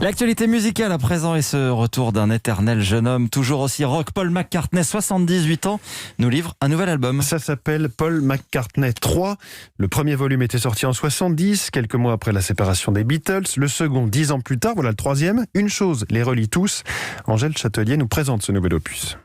L'actualité musicale à présent et ce retour d'un éternel jeune homme, toujours aussi rock, Paul McCartney, 78 ans, nous livre un nouvel album. Ça s'appelle Paul McCartney 3. Le premier volume était sorti en 70, quelques mois après la séparation des Beatles. Le second, 10 ans plus tard, voilà le troisième. Une chose les relie tous. Angèle Châtelier nous présente ce nouvel opus.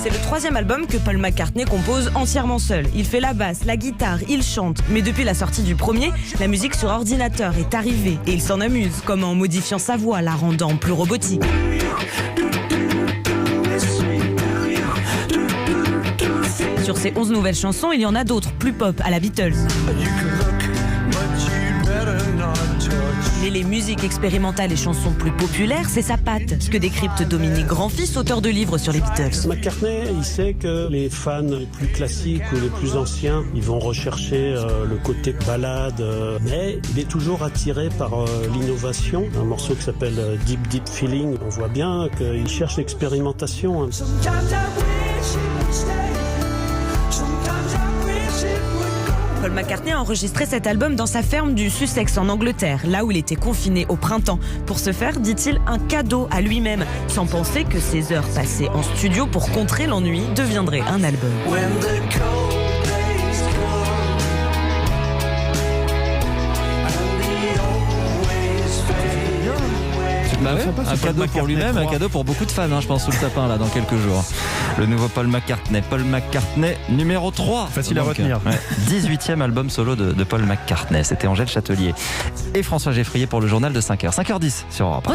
C'est le troisième album que Paul McCartney compose entièrement seul. Il fait la basse, la guitare, il chante. Mais depuis la sortie du premier, la musique sur ordinateur est arrivée. Et il s'en amuse, comme en modifiant sa voix, la rendant plus robotique. Sur ces 11 nouvelles chansons, il y en a d'autres, plus pop, à la Beatles. Mais les musiques expérimentales et chansons plus populaires, c'est sa patte. Ce que décrypte Dominique Grand-Fils, auteur de livres sur les Beatles. McCartney, il sait que les fans les plus classiques ou les plus anciens, ils vont rechercher le côté balade, mais il est toujours attiré par l'innovation. Un morceau qui s'appelle Deep Deep Feeling, on voit bien qu'il cherche l'expérimentation. Paul McCartney a enregistré cet album dans sa ferme du Sussex en Angleterre, là où il était confiné au printemps. Pour ce faire, dit-il, un cadeau à lui-même, sans penser que ses heures passées en studio pour contrer l'ennui deviendraient un album. Bah ouais, un cadeau pour lui-même, un cadeau pour beaucoup de fans, je pense, sous le sapin là dans quelques jours. Le nouveau Paul McCartney numéro 3. Facile à retenir. 18e album solo de Paul McCartney. C'était Angèle Châtelier et François Geffrier pour le journal de 5h. 5h10 sur Europe 1.